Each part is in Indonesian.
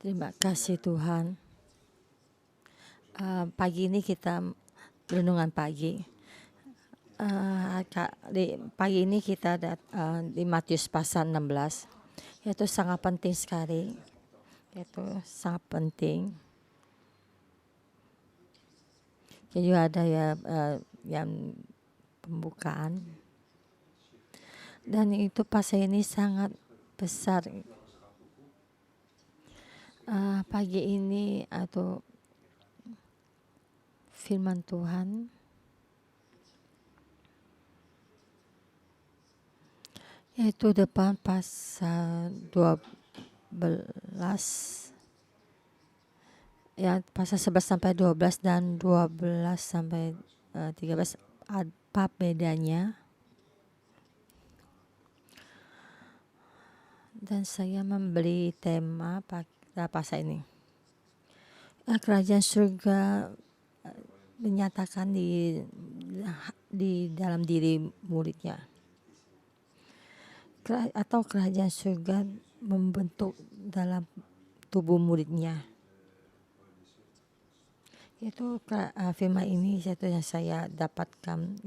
Terima kasih Tuhan. Pagi ini kita renungan pagi. Pagi ini kita di Matius pasal 16, yaitu sangat penting sekali. Yaitu sangat penting. Jadi ada yang pembukaan. Dan itu pasal ini sangat besar. Pagi ini atau firman Tuhan yaitu depan pasal 12 ya, pasal 11 sampai 12 dan 12 sampai 13. Apa bedanya? Dan saya membeli tema pada pasal ini. Kerajaan surga menyatakan di dalam diri muridnya, atau kerajaan surga membentuk dalam tubuh muridnya. Itu firman ini satu yang saya dapatkan.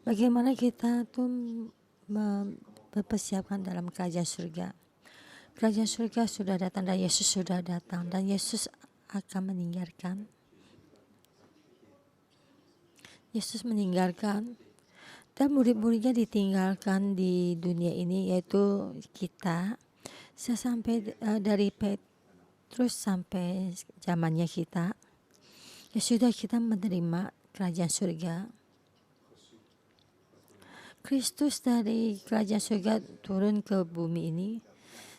Bagaimana kita tuh mempersiapkan dalam kerajaan surga. Kerajaan surga sudah datang dan Yesus sudah datang, dan Yesus akan meninggalkan. Yesus meninggalkan dan murid-muridnya ditinggalkan di dunia ini, yaitu kita. Sampai dari Petrus sampai zamannya kita, ya sudah kita menerima kerajaan surga. Kristus dari kerajaan surga turun ke bumi ini.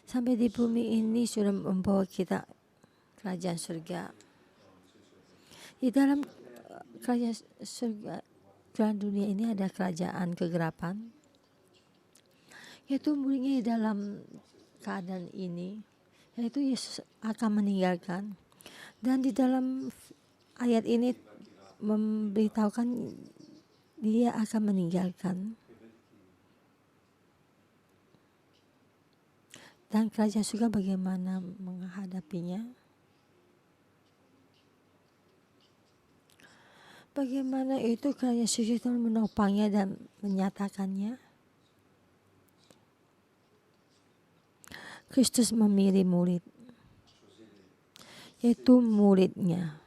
Sampai di bumi ini sudah membawa kita kerajaan surga. Di dalam kerajaan surga, dalam dunia ini ada kerajaan kegelapan, yaitu muridnya di dalam keadaan ini, yaitu Yesus akan meninggalkan. Dan di dalam ayat ini memberitahukan dia akan meninggalkan. Dan kerajaan surga bagaimana menghadapinya? Bagaimana itu kerajaan surga itu menopangnya dan menyatakannya? Kristus memilih murid, yaitu muridnya.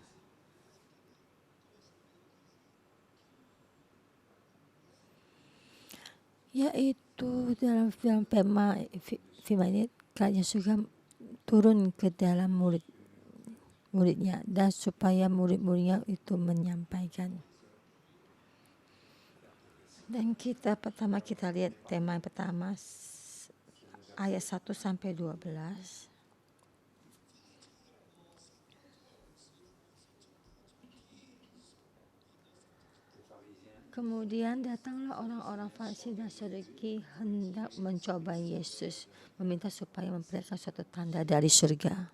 Yaitu dalam firman ini, kerajaan surga turun ke dalam muridnya, dan supaya murid-muridnya itu menyampaikan. Dan pertama kita lihat tema yang pertama, ayat 1 sampai 12. Kemudian datanglah orang-orang Farisi dan Saduki hendak mencoba Yesus, meminta supaya memperlihatkan suatu tanda dari surga.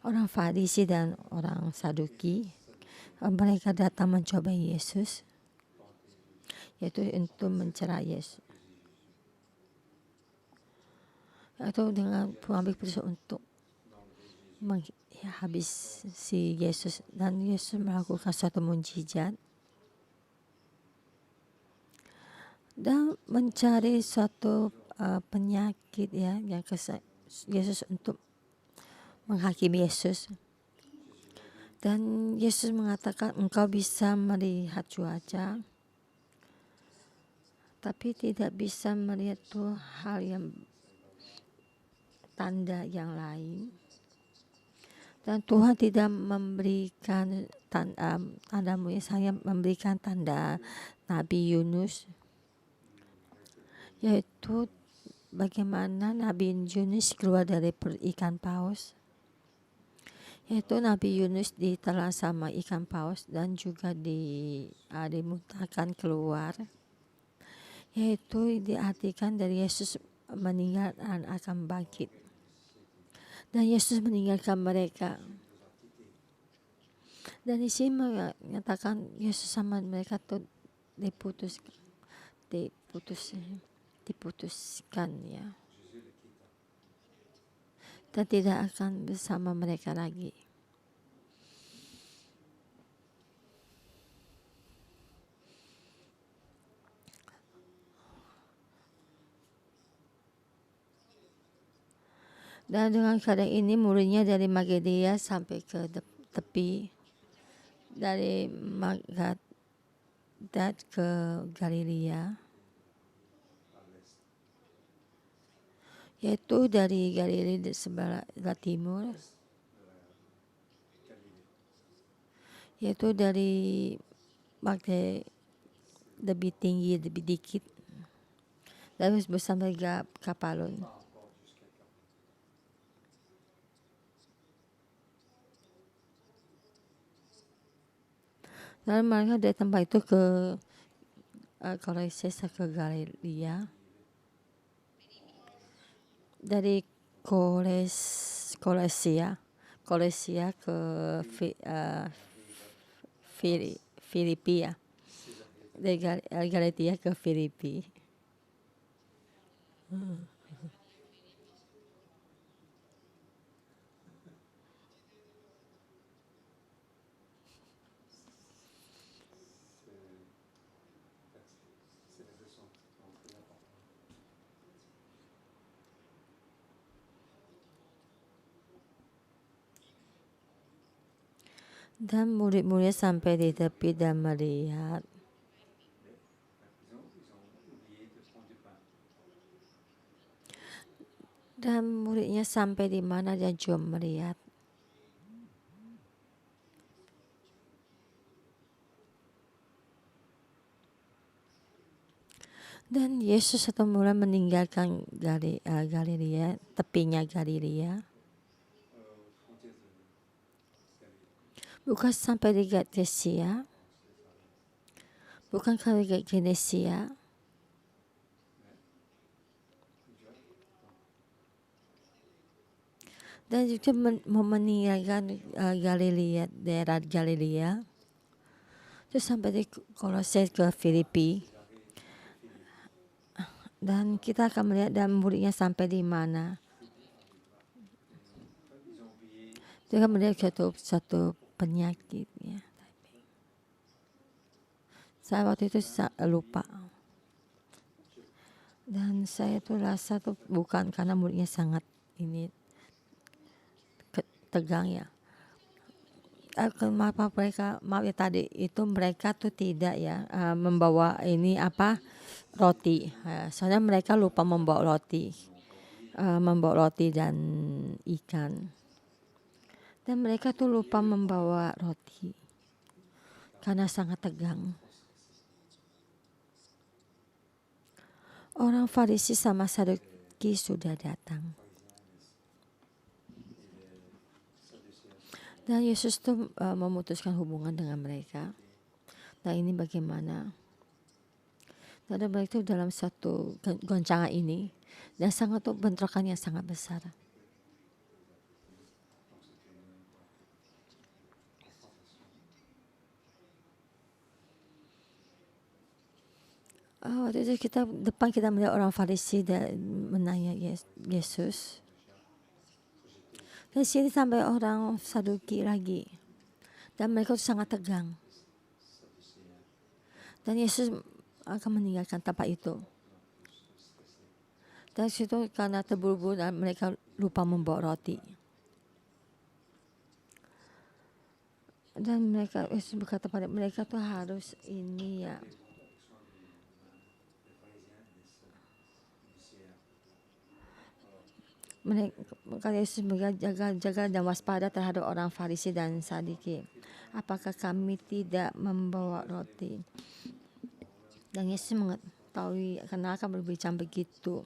Orang Farisi dan orang Saduki, mereka datang mencoba Yesus, yaitu untuk mencerai Yesus, atau dengan mengambil keputusan untuk menghabisi Yesus. Dan Yesus melakukan suatu mukjizat dan mencari suatu penyakit yang Yesus untuk menghakimi Yesus. Dan Yesus mengatakan, engkau bisa melihat cuaca, tapi tidak bisa melihat tuh hal yang tanda yang lain. Dan Tuhan tidak memberikan tanda-mu, saya memberikan tanda Nabi Yunus, yaitu bagaimana Nabi Yunus keluar dari perut ikan paus. Yaitu Nabi Yunus ditelan sama ikan paus dan juga dimuntahkan keluar. Yaitu diartikan dari Yesus meninggal dan akan bangkit. Dan Yesus meninggalkan mereka. Dan di sini mengatakan Yesus sama mereka tuh diputuskan ya. dan tidak akan bersama mereka lagi. Dan dengan keadaan ini muridnya dari Magadia sampai ke tepi, dari Magadat ke Galilea, yaitu dari Galilea di sebelah timur, yaitu dari Magdala lebih tinggi, lebih dikit, lalu bersama Kapalon. Lalu mereka dari tempat itu ke Kolesia ke Galilea, dari Kolesia ke Filipi ya, dari Galilea ke Filipi. Dan murid-murid sampai di tepi dan melihat. Dan muridnya sampai di mana dia juga melihat. Dan Yesus satu mulai meninggalkan Galilea, tepinya Galilea. Bukan sampai di Genesia, bukan ke Genesia, dan juga mau meninggalkan Galilea, daerah Galilea, terus sampai di Kolose ke Filipi. Dan kita akan melihat dan muridnya sampai di mana. Dia akan melihat satu penyakit ya. Saya waktu itu lupa. Dan saya tuh rasa tuh bukan karena muridnya sangat ini tegang ya. Maaf ya tadi itu mereka tuh tidak ya membawa ini roti. Soalnya mereka lupa membawa roti dan ikan. Dan mereka tuh lupa membawa roti karena sangat tegang. Orang Farisi sama Saduki sudah datang. Dan Yesus tuh memutuskan hubungan dengan mereka. Dan ini bagaimana? Dan mereka itu dalam satu goncangan ini dan sangat tuh bentrokan yang sangat besar. Waktu itu kita melihat orang Farisi dan menanya Yesus. Dan sini sampai orang Saduki lagi. Dan mereka itu sangat tegang. Dan Yesus akan meninggalkan tempat itu. Dan situ karena terburu-buru dan mereka lupa membawa roti. Dan Yesus berkata pada mereka tuh harus ini ya. Mereka Yesus jaga dan waspada terhadap orang Farisi dan Saduki. Apakah kami tidak membawa roti? Dan Yesus mengetahui karena akan berbicara begitu.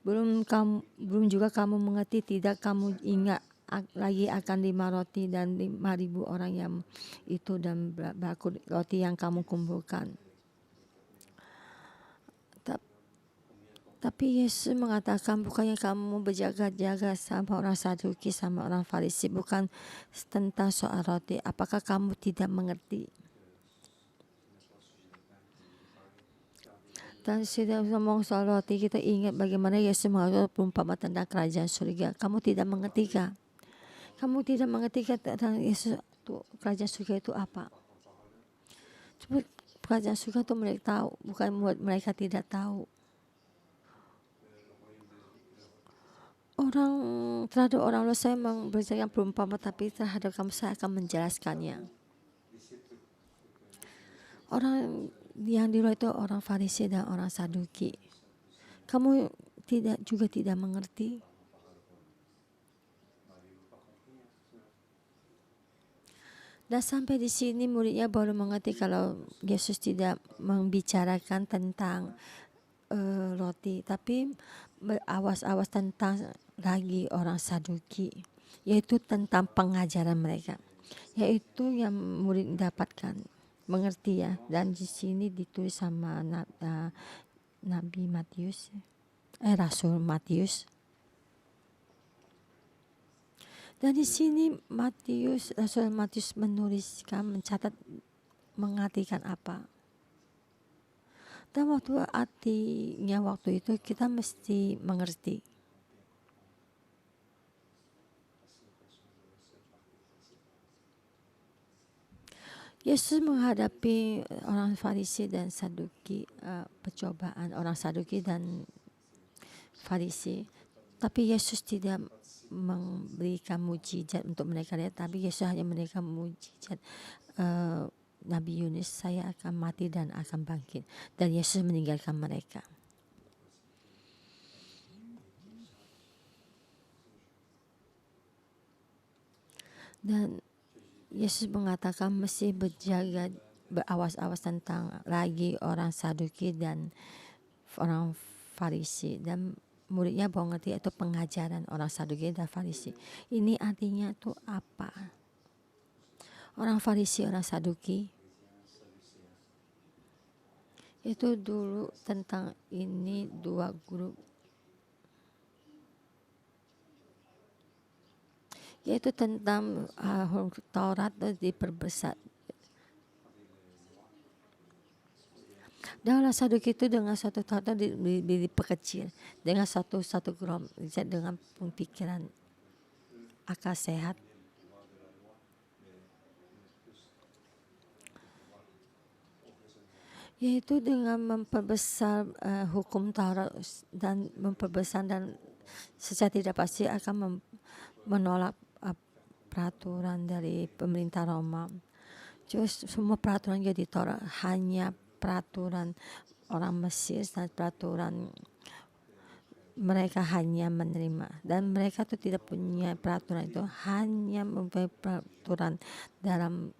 Belum juga kamu mengerti, tidak kamu ingat lagi akan 5 roti dan 5.000 orang yang itu dan berapa roti yang kamu kumpulkan. Tapi Yesus mengatakan bukannya kamu berjaga-jaga sama orang Saduki sama orang Farisi, bukan tentang soal roti. Apakah kamu tidak mengerti? Dan sudah ngomong soal roti, kita ingat bagaimana Yesus mengatur perumpamaan tentang kerajaan surga. Kamu tidak mengerti kah? Kamu tidak mengerti tentang Yesus itu, kerajaan surga itu apa? Cuma kerajaan surga itu mereka tahu, bukan buat mereka tidak tahu. Terhadap orang lain saya memberikan perumpamaan, tapi terhadap kamu saya akan menjelaskannya. Orang yang di luar itu orang Farisi dan orang Saduki. Kamu juga tidak mengerti. Dan sampai di sini muridnya baru mengerti kalau Yesus tidak membicarakan tentang roti, tapi berawas-awas tentang lagi orang Saduki, yaitu tentang pengajaran mereka, yaitu yang murid dapatkan mengerti ya. Dan di sini ditulis sama Nabi Matius, Rasul Matius. Dan di sini Rasul Matius menuliskan, mencatat, mengartikan apa. Dan waktu itu kita mesti mengerti. Yesus menghadapi orang Farisi dan Saduki, percobaan orang Saduki dan Farisi. Tapi Yesus tidak memberikan mujizat untuk mereka lihat, tapi Yesus hanya memberikan mujizat Nabi Yunus, saya akan mati dan akan bangkit. Dan Yesus meninggalkan mereka. Dan Yesus mengatakan mesti berjaga, berawas-awas tentang lagi orang Saduki dan orang Farisi. Dan muridnya baru ngerti itu pengajaran orang Saduki dan Farisi. Ini artinya tuh apa? Orang Farisi, orang Saduki itu dulu tentang ini dua grup, yaitu tentang Taurat diperbesar. Dan orang Saduki itu dengan satu Taurat diperkecil, dengan satu grup, dengan pemikiran akal sehat. Yaitu dengan memperbesar hukum Taurat dan memperbesar, dan secara tidak pasti akan menolak peraturan dari pemerintah Roma. Terus semua peraturan jadi Taurat, hanya peraturan orang Mesir dan peraturan mereka hanya menerima. Dan mereka tuh tidak punya peraturan itu, hanya mempunyai peraturan dalam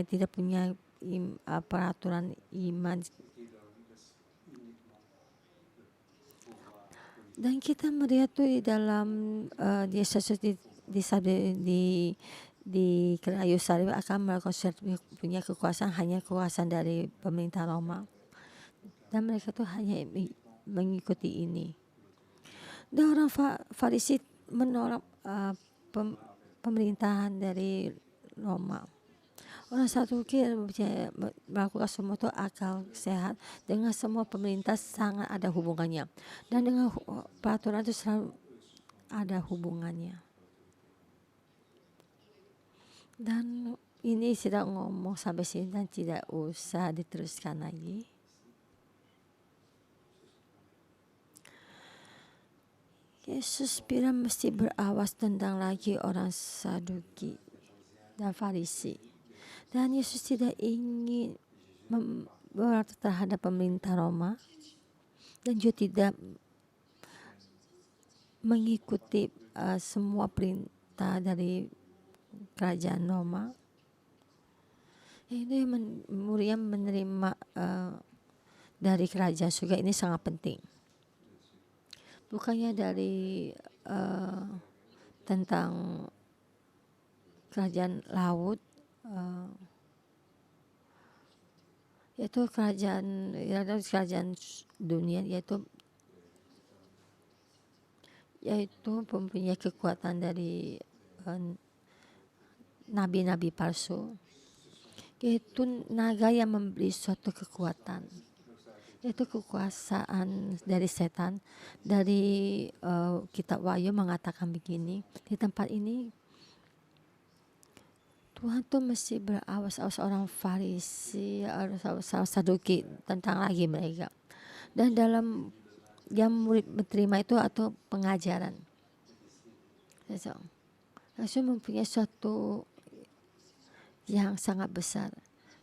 tidak punya peraturan iman. Dan kita melihat tuh di dalam Yesus di kayu salib akan melakukan punya kekuasaan, hanya kekuasaan dari pemerintah Roma. Dan mereka tuh hanya mengikuti ini. Dan orang Farisi menolak pemerintahan dari Roma. Orang Saduki melakukan semua itu akal sehat, dengan semua pemerintah sangat ada hubungannya, dan dengan peraturan itu selalu ada hubungannya. Dan ini sudah ngomong sampai sini dan tidak usah diteruskan lagi. Yesus bilang mesti berawas tentang lagi orang Saduki dan Farisi. Dan Yesus tidak ingin memberontak terhadap pemerintah Roma, dan juga tidak mengikuti semua perintah dari kerajaan Roma. Itu yang muridnya menerima dari kerajaan surga ini sangat penting. Bukannya dari tentang kerajaan laut, yaitu kerajaan dunia, yaitu mempunyai kekuatan dari nabi-nabi palsu, yaitu naga yang memberi suatu kekuatan, yaitu kekuasaan dari setan. Dari kitab Wahyu mengatakan begini, di tempat ini Tuhan tuh mesti berawas-awas orang Farisi, orang Saduki tentang lagi mereka. Dan dalam yang murid menerima itu atau pengajaran, langsung mempunyai suatu yang sangat besar,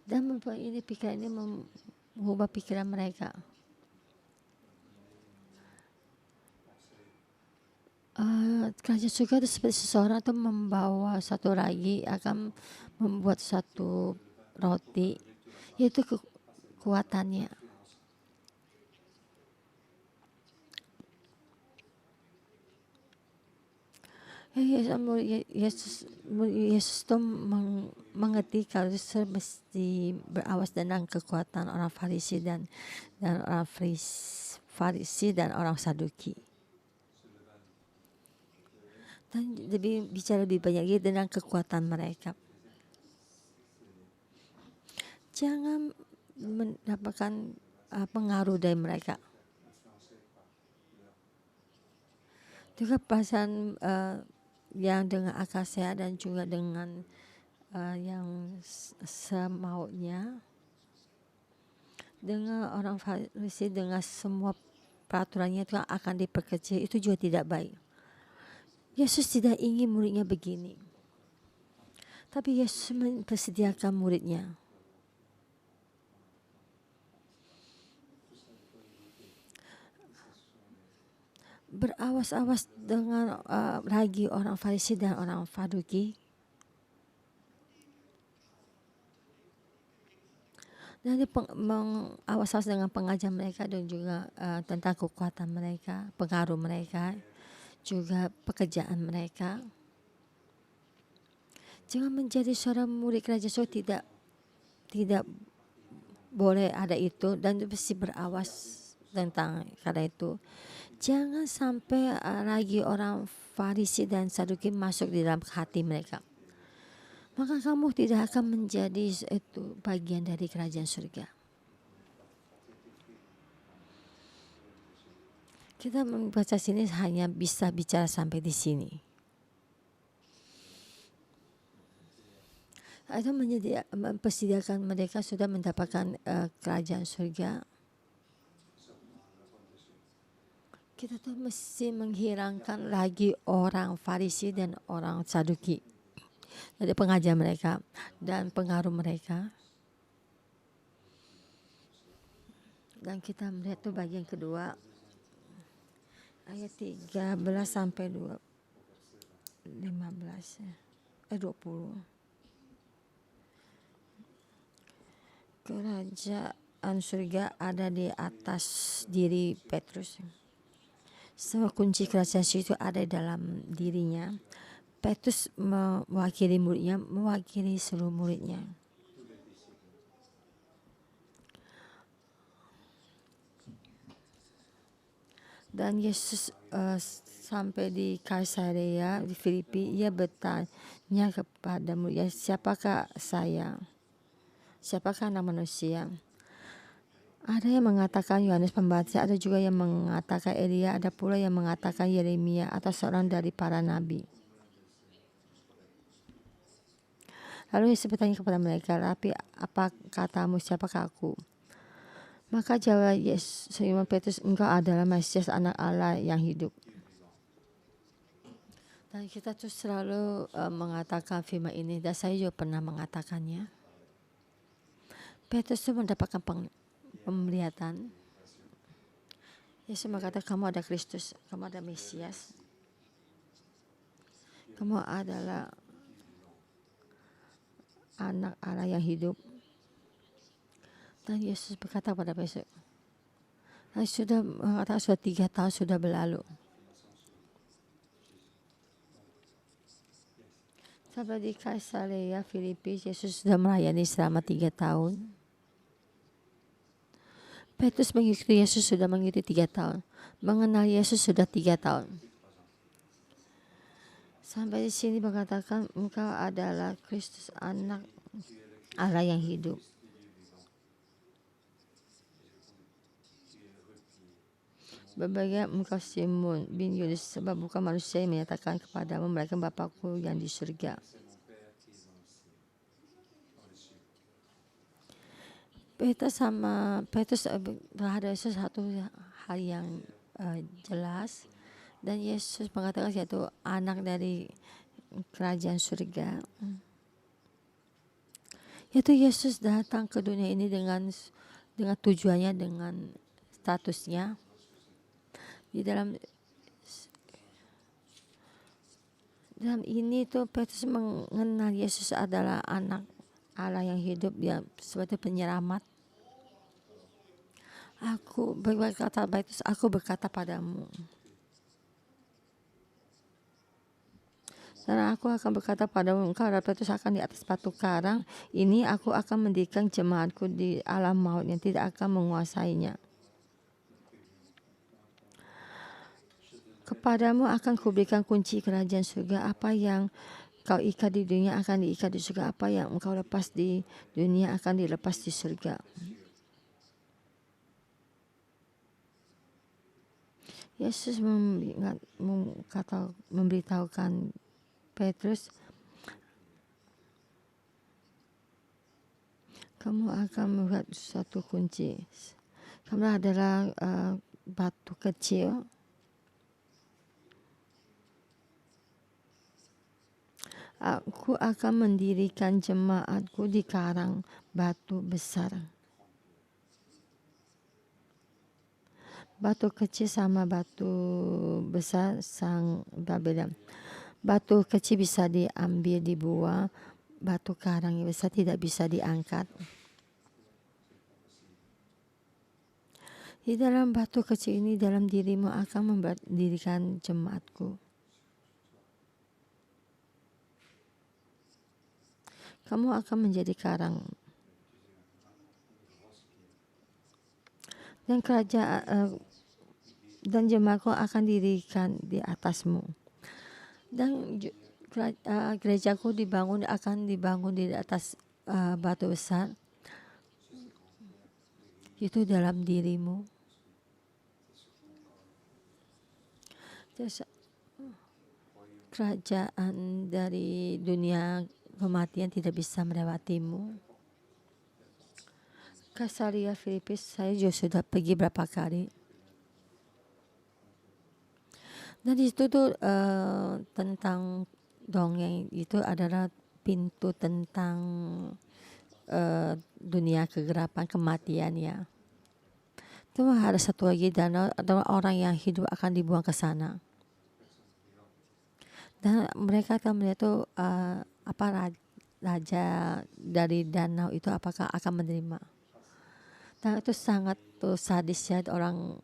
dan ini pikiran ini mengubah pikiran mereka. Kerajaan surga itu seperti seseorang itu membawa satu ragi, akan membuat satu roti, yaitu kekuatannya. Yesus itu mengerti kalau mesti berawas dengan kekuatan orang Farisi dan orang Farisi dan orang Saduki. Dan bicara lebih banyak lagi dengan kekuatan mereka. Jangan mendapatkan pengaruh dari mereka. Juga perasaan yang dengan akal sehat dan juga dengan yang semaunya, dengan orang Farisi dengan semua peraturannya itu akan diperkecil, itu juga tidak baik. Yesus tidak ingin muridnya begini, tapi Yesus mempersediakan muridnya. Berawas-awas dengan ragi orang Farisi dan orang Saduki, dan dia mengawas-awas dengan pengajar mereka dan juga tentang kekuatan mereka, pengaruh mereka, juga pekerjaan mereka. Jangan menjadi seorang murid kerajaan surga, tidak boleh ada itu, dan mesti berawas tentang karena itu. Jangan sampai lagi orang Farisi dan Saduki masuk di dalam hati mereka. Maka kamu tidak akan menjadi itu bagian dari kerajaan surga. Kita membaca sini hanya bisa bicara sampai di sini. Itu mempersediakan mereka sudah mendapatkan kerajaan surga. Kita tuh mesti menghilangkan lagi orang Farisi dan orang Saduki dari pengajar mereka dan pengaruh mereka. Dan kita melihat tuh bagian kedua, ayat 13 sampai 15 20. Kerajaan surga ada di atas diri Petrus. Semua kunci kerajaan surga itu ada dalam dirinya. Petrus mewakili muridnya, mewakili seluruh muridnya. Dan Yesus sampai di Kaisarea di Filipi, ia bertanya kepada muridnya, siapakah saya? Siapakah anak manusia? Ada yang mengatakan Yohanes Pembaptis, ada juga yang mengatakan Elia, ada pula yang mengatakan Yeremia atau seorang dari para nabi. Lalu Yesus bertanya kepada mereka, tapi apa katamu, siapakah aku? Maka jawab Yesus, Simon Petrus, engkau adalah Mesias, anak Allah yang hidup. Dan kita tuh selalu mengatakan firman ini, dan saya juga pernah mengatakannya. Petrus itu mendapatkan penglihatan. Yesus berkata, kamu ada Kristus, kamu ada Mesias, kamu adalah anak Allah yang hidup. Dan Yesus berkata pada Petrus, sudah 3 tahun sudah berlalu. Sampai di Kaisarea Filipi, Yesus sudah melayani selama 3 tahun. Petrus mengikuti Yesus sudah mengikuti 3 tahun. Mengenal Yesus sudah 3 tahun. Sampai di sini mengatakan engkau adalah Kristus, anak Allah yang hidup. Berbagai engkau Simon bin Yunus, sebab bukan manusia yang menyatakan kepadamu, melainkan Bapakku yang di surga. Petrus berada sesuatu hal yang jelas, dan Yesus mengatakan yaitu anak dari kerajaan surga. Yaitu Yesus datang ke dunia ini dengan tujuannya, dengan statusnya. Di dalam ini tuh Petrus mengenal Yesus adalah anak Allah yang hidup, dia sebagai penyelamat. Aku berkata padamu, dan aku akan berkata padamu, engkau adalah Petrus, akan di atas batu karang ini aku akan mendirikan jemaatku di alam maut yang tidak akan menguasainya. Kepadamu akan kuberikan kunci kerajaan surga. Apa yang kau ikat di dunia akan diikat di surga. Apa yang engkau lepas di dunia akan dilepas di surga. Yesus memberitahukan Petrus, kamu akan melihat suatu kunci. Kamu adalah batu kecil. Aku akan mendirikan jemaatku di karang batu besar. Batu kecil sama batu besar sang berbeda. Batu kecil bisa diambil, dibuang. Batu karang yang besar tidak bisa diangkat. Di dalam batu kecil ini, dalam dirimu akan mendirikan jemaatku. Kamu akan menjadi karang. Dan kerajaan dan jemaatku akan dirikan di atasmu. Dan gerejaku akan dibangun di atas batu besar. Itu dalam dirimu. Kerajaan dari dunia kematian tidak bisa melewatimu. Kasaria Filipis, saya juga sudah pergi berapa kali. Dan di situ tuh tentang dongeng itu adalah pintu tentang dunia kegelapan kematian ya. Itu ada satu lagi danau, adalah orang yang hidup akan dibuang ke sana. Dan mereka akan melihat tuh raja dari danau itu apakah akan menerima. Dan itu sangat tuh sadis ya, orang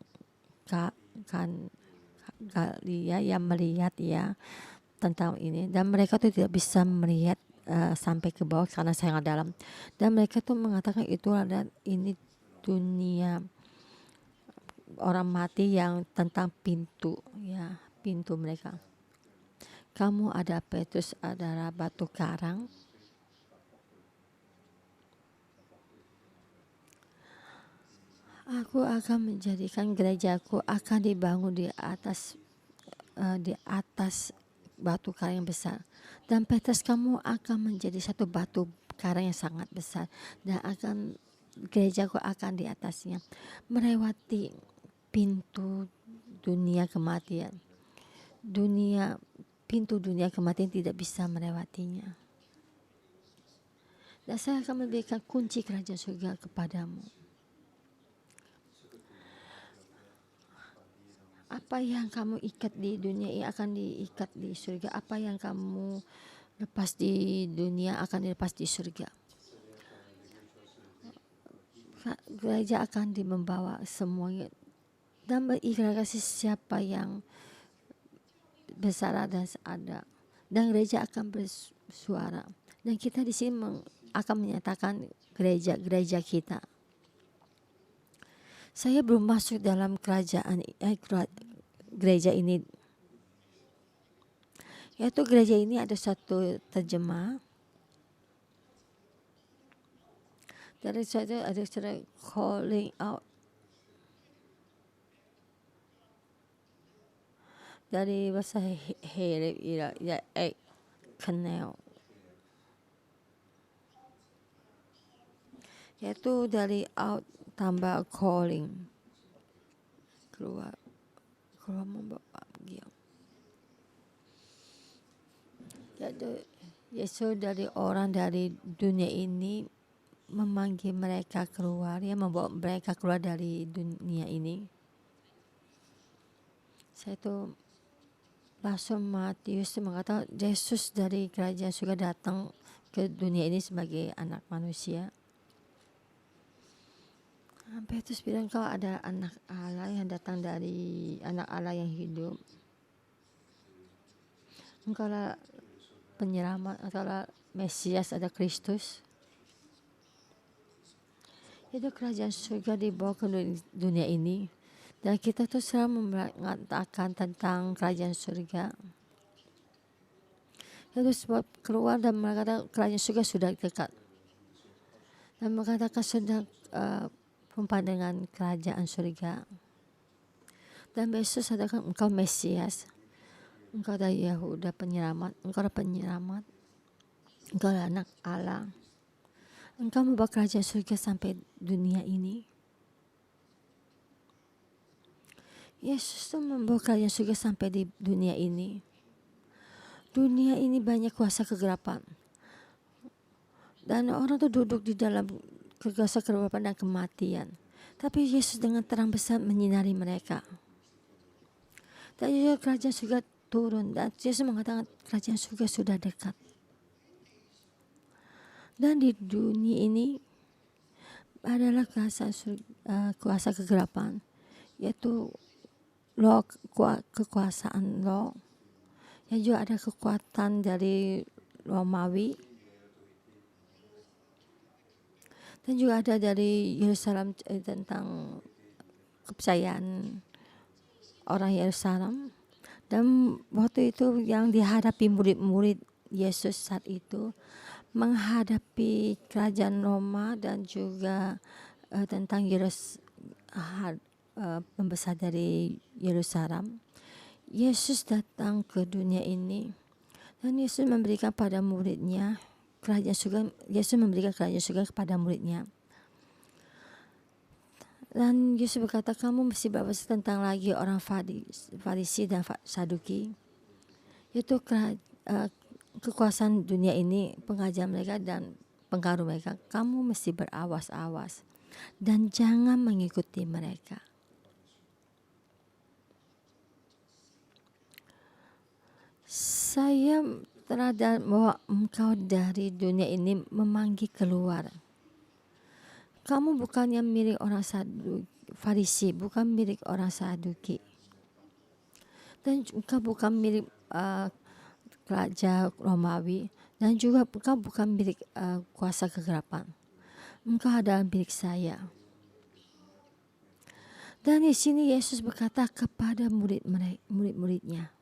Galia yang melihat ya tentang ini, dan mereka tuh tidak bisa melihat sampai ke bawah karena sangat dalam. Dan mereka tuh mengatakan itu adalah ini dunia orang mati yang tentang pintu ya, pintu mereka. Kamu ada Petrus adalah batu karang. Aku akan menjadikan gerejaku akan dibangun di atas batu karang yang besar. Dan Petrus, kamu akan menjadi satu batu karang yang sangat besar, dan gerejaku akan di atasnya melewati pintu dunia kematian. Pintu dunia kematian tidak bisa melewatinya. Dan saya akan memberikan kunci kerajaan surga kepadamu. Apa yang kamu ikat di dunia ini akan diikat di surga. Apa yang kamu lepas di dunia akan dilepas di surga. Gereja akan membawa semuanya. Dan berikhlas kasih siapa yang bersalah dan ada. Dan gereja akan bersuara. Dan kita di sini akan menyatakan gereja kita. Saya belum masuk dalam gereja ini. Yaitu gereja ini ada satu terjemah. Dari situ ada istilah calling out. Dari bahasa Hele ya kenal. Yaitu dari out tambah calling. Keluar membawa dia. Yaitu Yesus dari orang dari dunia ini memanggil mereka keluar, ya, membawa mereka keluar dari dunia ini. Saya itu Rasul Matius mengatakan Yesus dari kerajaan surga datang ke dunia ini sebagai anak manusia. Petrus bilang kalau ada anak Allah yang datang dari anak Allah yang hidup. Engkau lah penyelamat, antara Mesias, ada Kristus. Itu kerajaan surga dibawa ke dunia ini. Dan kita tuh selalu mengatakan tentang kerajaan surga. Itu sebab keluar dan mengatakan kerajaan surga sudah dekat. Dan mengatakan sudah jumpa dengan kerajaan surga. Dan Yesus katakan engkau Mesias. Engkau adalah Yehuda penyelamat. Engkau adalah penyelamat. Engkau adalah anak Allah. Engkau membawa kerajaan surga sampai dunia ini. Yesus itu membawa kerajaan surga sampai di dunia ini. Dunia ini banyak kuasa kegelapan. Dan orang itu duduk di dalam kuasa kegelapan dan kematian. Tapi Yesus dengan terang besar menyinari mereka. Dan juga kerajaan surga turun. Dan Yesus mengatakan kerajaan surga sudah dekat. Dan di dunia ini adalah kuasa kegelapan, yaitu roh kekuasaan roh. Yang juga ada kekuatan dari Romawi. Dan juga ada dari Yerusalem tentang kepercayaan orang Yerusalem. Dan waktu itu yang dihadapi murid-murid Yesus saat itu menghadapi kerajaan Roma dan juga tentang pembesar dari Yerusalem. Yesus datang ke dunia ini dan Yesus memberikan pada muridnya kerajaan surga. Yesus memberikan kerajaan surga kepada muridnya. Dan Yesus berkata, kamu mesti bahas tentang lagi orang Farisi dan Saduki. Itu kekuasaan dunia ini, pengajaran mereka dan pengaruh mereka. Kamu mesti berawas-awas dan jangan mengikuti mereka. Saya terhadap bahwa engkau dari dunia ini memanggil keluar. Kamu bukannya milik orang Farisi, bukan milik orang Saduki. Dan engkau bukan milik kerajaan Romawi, dan juga engkau bukan milik kuasa kegelapan. Engkau adalah milik saya. Dan di sini Yesus berkata kepada murid-muridnya,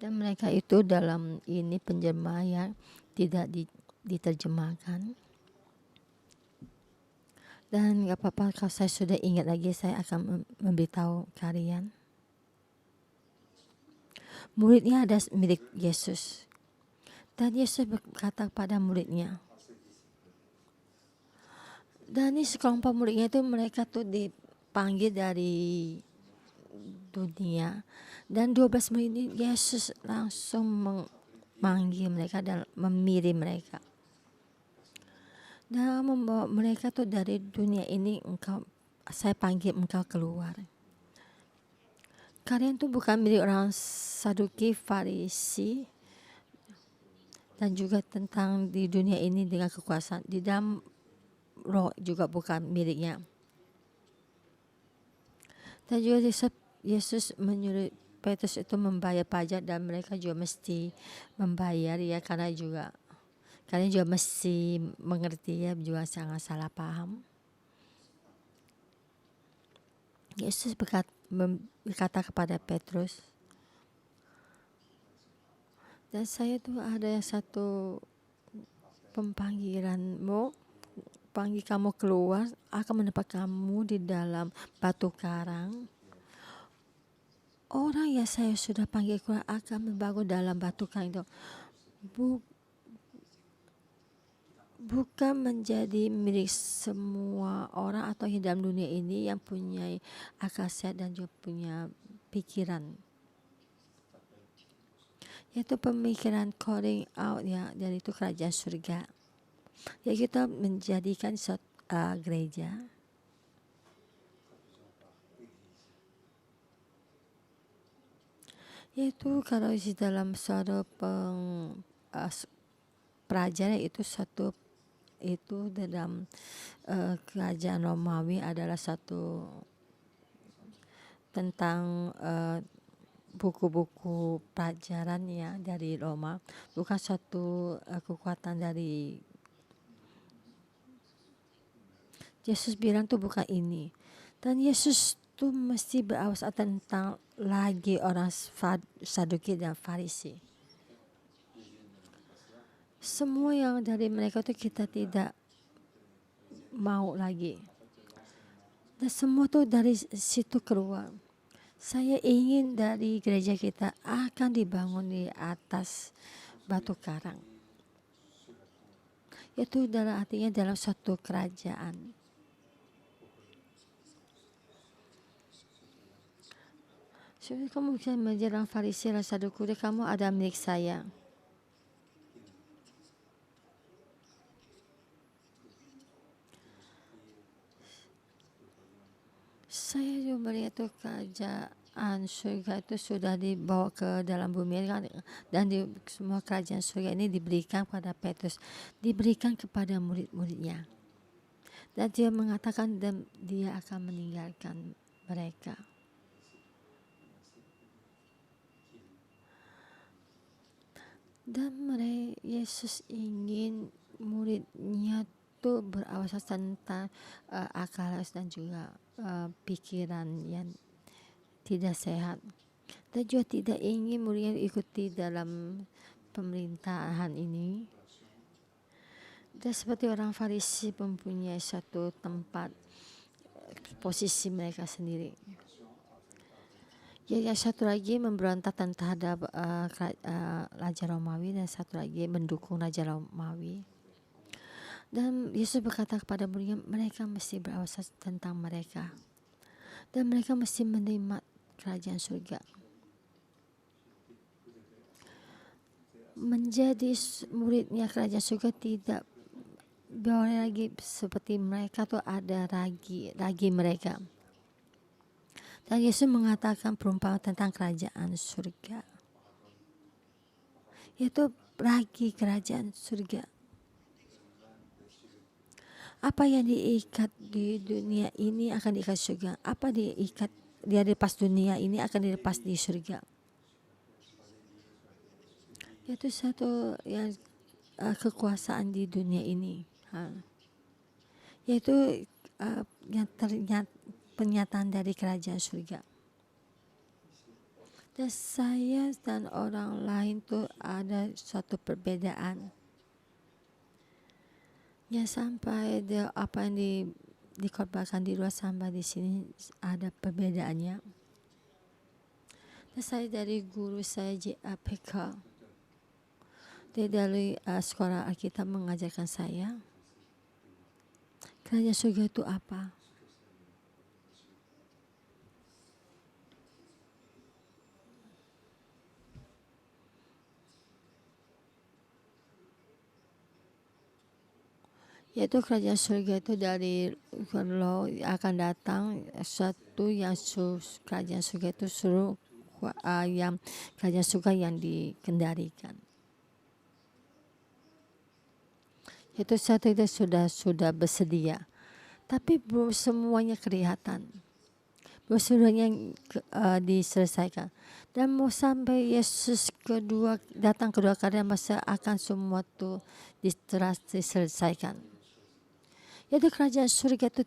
dan mereka itu dalam ini penjemahan tidak diterjemahkan. Dan gak apa-apa kalau saya sudah ingat lagi, saya akan memberitahu kalian. Muridnya ada milik Yesus. Dan Yesus berkata kepada muridnya. Dan ini sekelompok muridnya itu mereka tuh dipanggil dari dunia. Dan 12 murid ini Yesus langsung memanggil mereka dan memilih mereka. Dan membawa mereka tuh dari dunia ini, saya panggil engkau keluar. Kalian tuh bukan milik orang Saduki, Farisi, dan juga tentang di dunia ini dengan kekuasaan. Di dalam roh juga bukan miliknya. Dan juga Yesus menyuruh Petrus itu membayar pajak dan mereka juga mesti membayar, ya, karena juga Kalian juga mesti mengerti ya, juga sangat salah paham. Yesus berkata kepada Petrus, dan saya tuh ada satu panggilanmu, panggil kamu keluar, akan mendapat kamu di dalam batu karang. Orang yang saya sudah panggil keluar akan membangun dalam batu karang itu. Bukan menjadi milik semua orang atau yang dalam dunia ini yang punya akal sehat dan juga punya pikiran. Yaitu pemikiran calling out ya, dari itu kerajaan surga. Ya, kita menjadikan gereja. Yaitu kalau di dalam suatu pelajaran itu dalam kerajaan Romawi adalah satu tentang buku-buku pelajaran ya dari Roma, bukan satu kekuatan dari Yesus bilang tuh bukan ini. Dan Yesus tuh mesti berawas tentang lagi orang Saduki dan Farisi. Semua yang dari mereka tuh kita tidak mau lagi. Dan semua tuh dari situ keluar. Saya ingin dari gereja kita akan dibangun di atas batu karang. Itu artinya dalam suatu kerajaan. Jadi kamu bisa menjelang Farisi dan Saduki, kamu ada milik saya. Saya juga melihat tuh kerajaan surga itu sudah dibawa ke dalam bumi kan, dan di semua kerajaan surga ini diberikan kepada Petrus, diberikan kepada murid-muridnya. Dan dia mengatakan dan dia akan meninggalkan mereka. Dan Yesus ingin muridnya tuh berawas tentang akal dan juga pikiran yang tidak sehat, dan juga tidak ingin muridnya ikuti dalam pemerintahan ini. Dan seperti orang Farisi mempunyai satu tempat posisi mereka sendiri. Ya, yang satu lagi memberontak terhadap Raja Romawi, dan satu lagi mendukung Raja Romawi. Dan Yesus berkata kepada muridnya, mereka mesti berawas tentang mereka, dan mereka mesti menerima kerajaan surga. Menjadi muridnya kerajaan surga tidak boleh lagi seperti mereka tuh ada ragi mereka. Dan Yesus mengatakan perumpamaan tentang kerajaan surga, yaitu ragi kerajaan surga. Apa yang diikat di dunia ini akan diikat surga. Apa diikat dia dilepas dunia ini akan dilepas di surga. Yaitu satu yang kekuasaan di dunia ini. Yaitu yang ternyata penyataan dari kerajaan surga. Dan saya dan orang lain tuh ada suatu perbedaan. Ya, sampai apa yang dikorbankan di luar sampai di sini ada perbedaannya. Dan saya dari guru saya JAPK, dia dari sekolah Alkitab mengajarkan saya kerajaan surga itu apa. Yaitu kerajaan surga itu dari kalau akan datang satu yang kerajaan surga itu suruh yang kerajaan surga yang dikendalikan. Itu satu itu sudah bersedia, tapi belum semuanya kelihatan, seluruhnya diselesaikan. Dan mau sampai Yesus datang kedua kali, masa akan semua itu diselesaikan. Yaitu kerajaan surga itu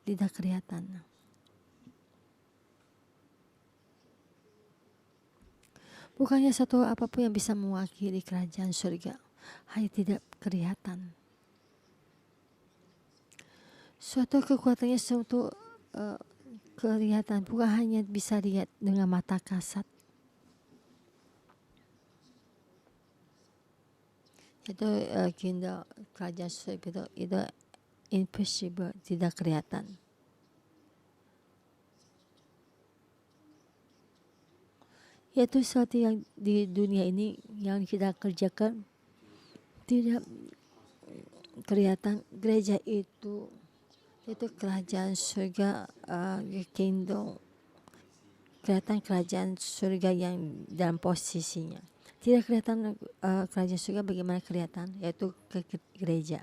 tidak kelihatan. Bukannya satu apapun yang bisa mewakili kerajaan surga, hanya tidak kelihatan. Suatu kekuatannya suatu kelihatan, bukan hanya bisa lihat dengan mata kasat. Itu kingdom kerajaan surga itu invisible, tidak kelihatan. Yaitu sesuatu yang di dunia ini yang kita kerjakan tidak kelihatan. Gereja itu kerajaan surga, kingdom, kelihatan kerajaan surga yang dalam posisinya. Tidak kelihatan kerajaan surga bagaimana kelihatan, yaitu ke gereja.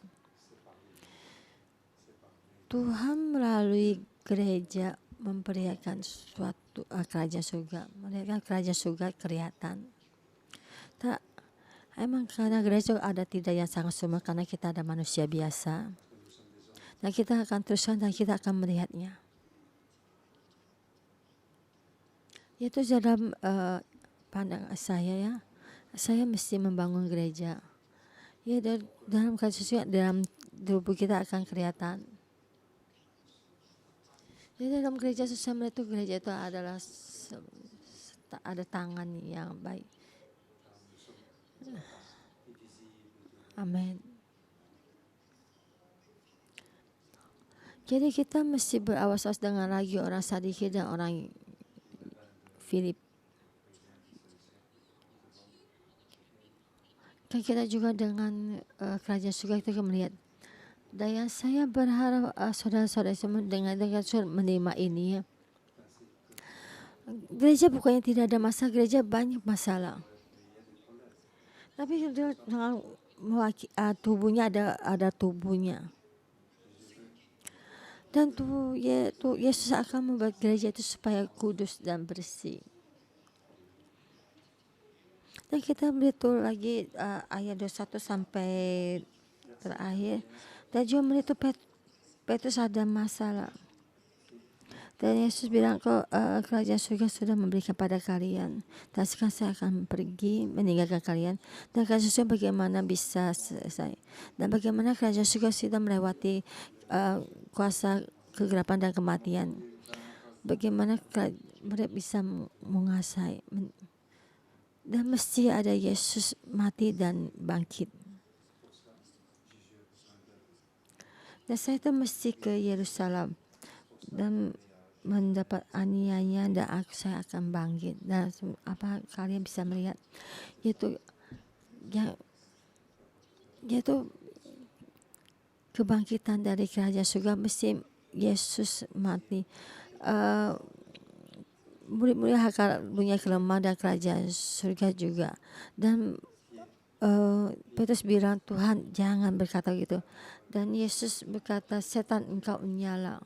Tuhan melalui gereja memperlihatkan suatu kerajaan surga, memperlihatkan kerajaan surga kelihatan. Tak, emang karena gereja ada tidak yang sangat sempurna, karena kita ada manusia biasa. Dan kita akan teruskan dan kita akan melihatnya. Itu dalam pandangan saya ya. Saya mesti membangun gereja. Ya, dalam kasus dalam tubuh kita akan kelihatan. Jadi dalam gereja susah melihat itu, gereja itu adalah ada tangan yang baik. Amin. Jadi kita mesti berawas-awas dengan lagi orang Sadiki dan orang Filip. Dan kita juga dengan kerajaan surga kita melihat. Dan yang saya berharap saudara-saudara semua dengan menerima ini ya. Gereja bukannya tidak ada masalah, gereja banyak masalah. Tapi tubuhnya ada tubuhnya. Dan Yesus akan membuat gereja itu supaya kudus dan bersih. Dan kita melihat lagi ayat 21 sampai terakhir. Dan juga melihat Petrus ada masalah. Dan Yesus bilang kok kerajaan surga sudah memberikan pada kalian. Dan sekarang saya akan pergi meninggalkan kalian. Dan kerajaan surga bagaimana bisa selesai. Dan bagaimana kerajaan surga sudah melewati kuasa kegelapan dan kematian. Bagaimana mereka bisa menguasai. Dan mesti ada Yesus mati dan bangkit. Dan saya itu mesti ke Yerusalem. Dan mendapat aniaya dan saya akan bangkit. Dan apa kalian bisa melihat yaitu kebangkitan dari kerajaan surga, mesti Yesus mati. Murid-murid akan punya kelemahan dan kerajaan surga juga. Dan Petrus bilang, Tuhan jangan berkata gitu. Dan Yesus berkata, setan engkau menyala.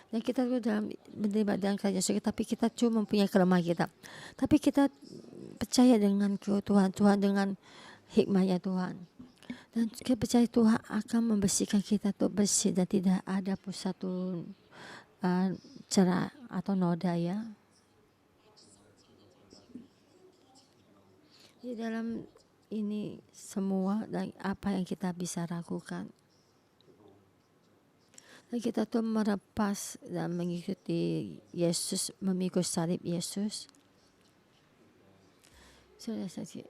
Dan kita dalam menerima dalam kerajaan surga, tapi kita cuma mempunyai kelemahan kita. Tapi kita percaya dengan Tuhan, dengan hikmahnya Tuhan. Dan kita percaya Tuhan akan membersihkan kita untuk bersih dan tidak ada pun satu celah atau noda ya. Di dalam ini semua dan apa yang kita bisa lakukan. Dan kita tuh melepas dan mengikuti Yesus, memikul salib Yesus. Sudah saja.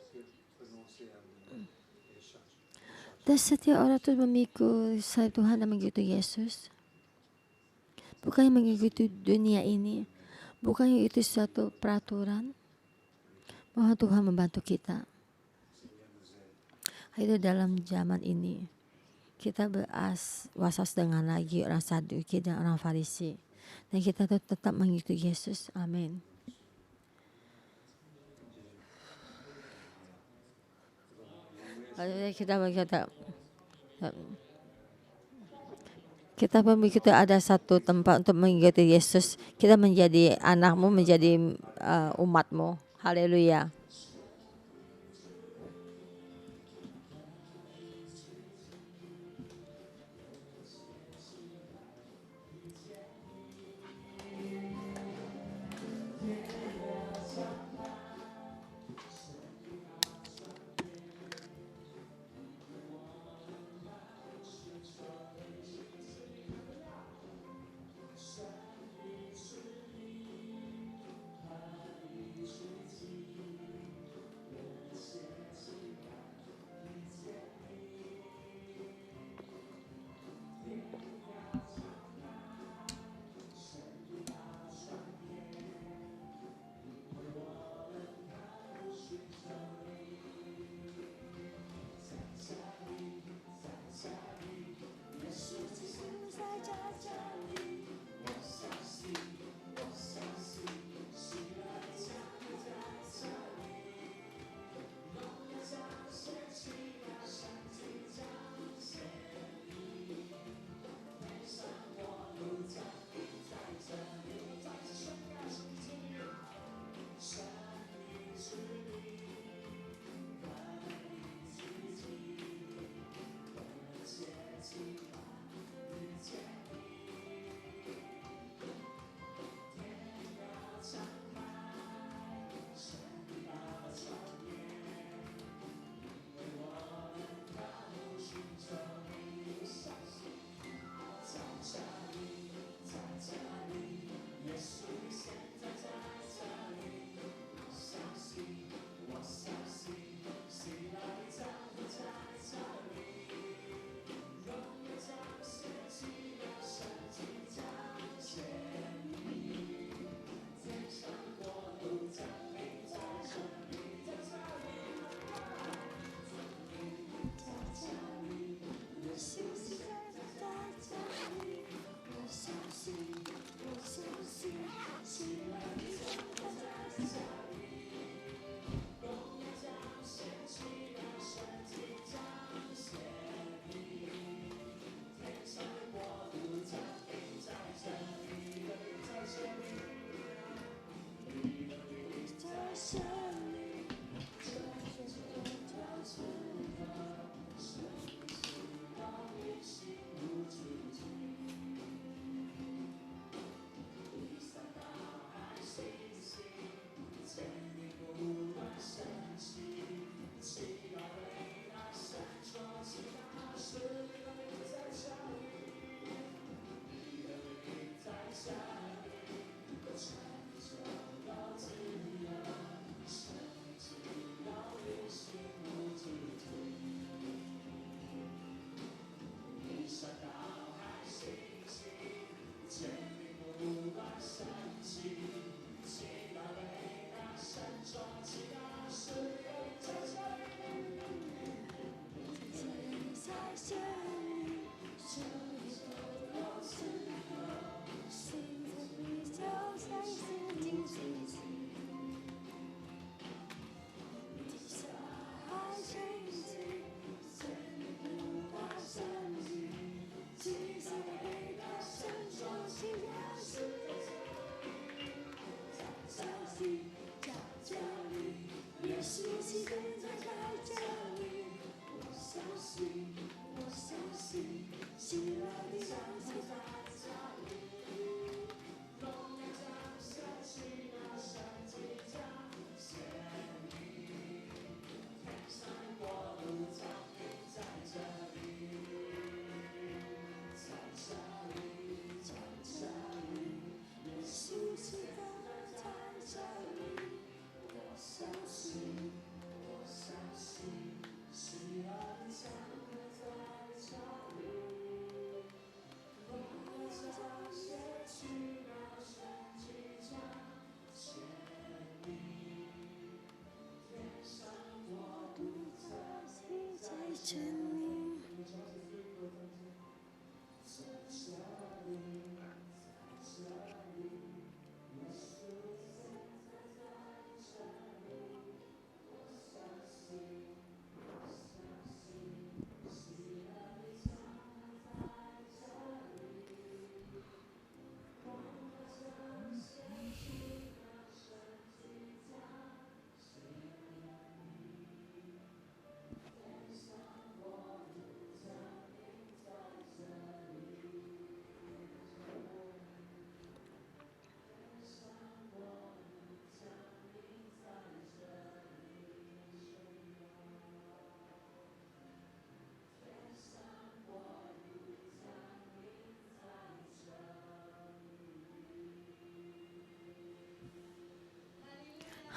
Dan setiap orang tuh memikul salib Tuhan dan mengikuti Yesus. Bukan mengikuti dunia ini. Bukan itu suatu peraturan. Mohon Tuhan membantu kita. Itu dalam zaman ini. Kita berwas-was dengan lagi orang Saduki dan orang Farisi. Dan kita tetap mengikuti Yesus. Amin. Kita berkata, Kita pun begitu ada satu tempat untuk mengikuti Yesus. Kita menjadi anakmu, menjadi umatmu. Haleluya.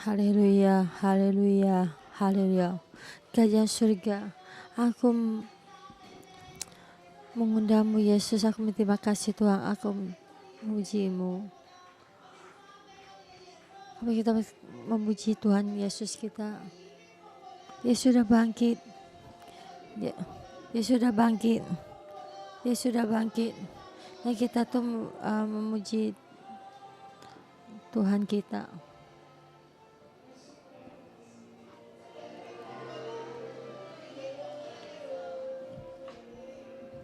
Haleluya, haleluya, haleluya. Kerajaan surga, aku mengundangmu Yesus, aku berterima kasih Tuhan, aku memujimu. Apa kita memuji Tuhan Yesus kita? Dia sudah bangkit. Dia sudah bangkit. Dia sudah bangkit. Dan kita tuh memuji Tuhan kita.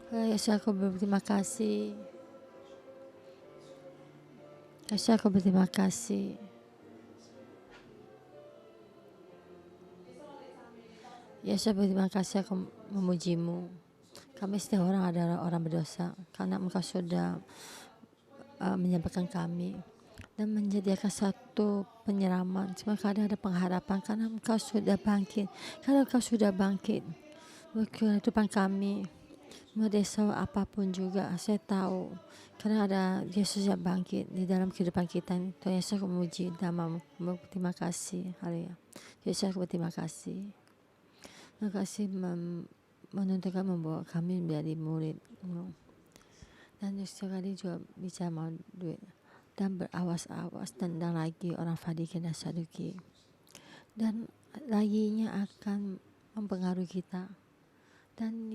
Yesus, aku berterima kasih. Yesus, aku berterima kasih. Yesus, berterima kasih, aku memujimu. Kami setiap orang adalah orang berdosa, karena Engkau sudah menyelamatkan kami dan menyediakan satu penyelaman. Cuma kadang ada pengharapan karena Engkau sudah bangkit. Karena Engkau sudah bangkit kehidupan kami, mau desa apapun juga, saya tahu karena ada Yesus yang bangkit di dalam kehidupan kita. Tuhan Yesus, aku memuji namamu, berterima kasih. Haleluya. Yesus, aku berterima kasih. Terima kasih menentukan membawa kami menjadi murid. Dan sekali juga bicara mau duit dan berawas-awas tentang lagi orang Farisi dan Saduki, dan laginya akan mempengaruhi kita. Dan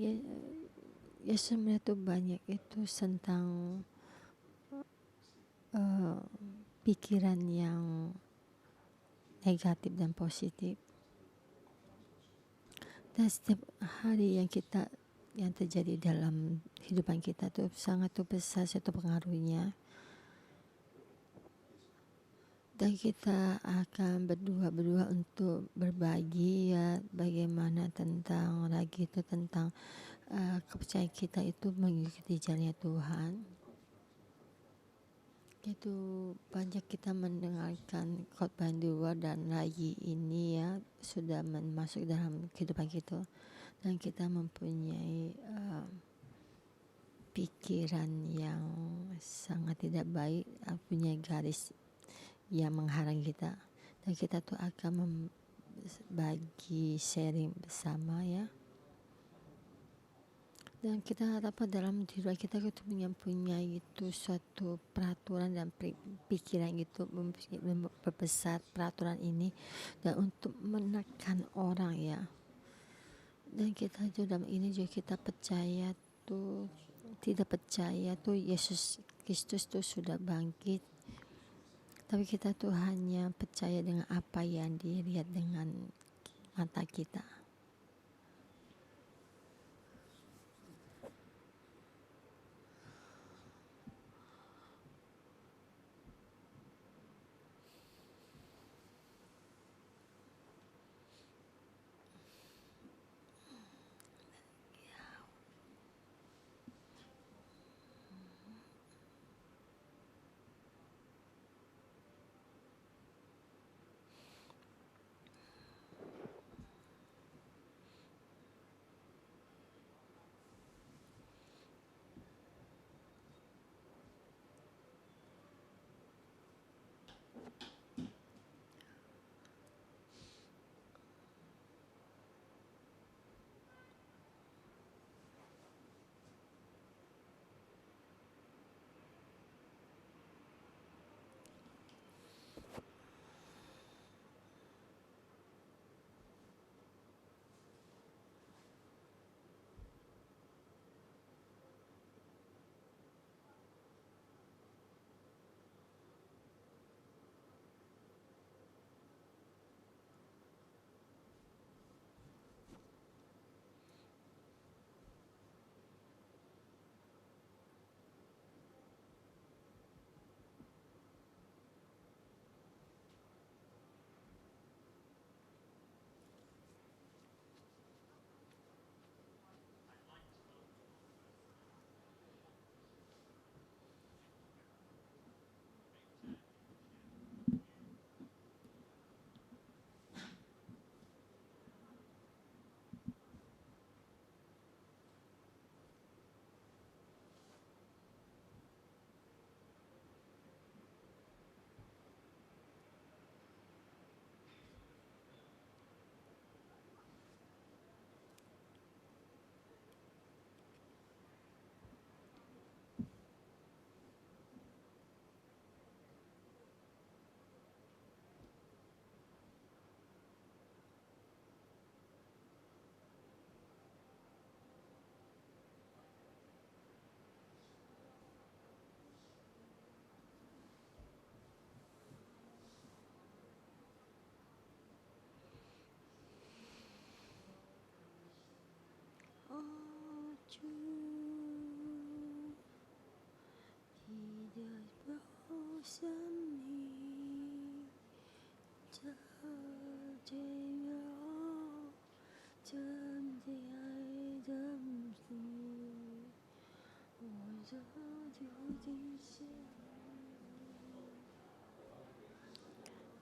Yesus melihat itu banyak itu tentang pikiran yang negatif dan positif. Dan setiap hari yang terjadi dalam kehidupan kita tuh sangat tuh besar satu pengaruhnya. Dan kita akan berdua untuk berbagi ya, bagaimana tentang lagi itu tentang kepercayaan kita itu mengikuti jalannya Tuhan. Itu banyak kita mendengarkan khotbah dua dan lagi ini ya sudah masuk dalam kehidupan kita, dan kita mempunyai pikiran yang sangat tidak baik, punya garis yang menghalang kita, dan kita tuh akan bagi sharing bersama ya. Dan kita harapkan dalam diri kita itu mempunyai itu suatu peraturan dan pikiran itu berbesar peraturan ini dan untuk menekan orang ya. Dan kita juga dalam ini juga kita percaya tuh, tidak percaya tuh Yesus Kristus tuh sudah bangkit, tapi kita tuh hanya percaya dengan apa yang dilihat dengan mata kita.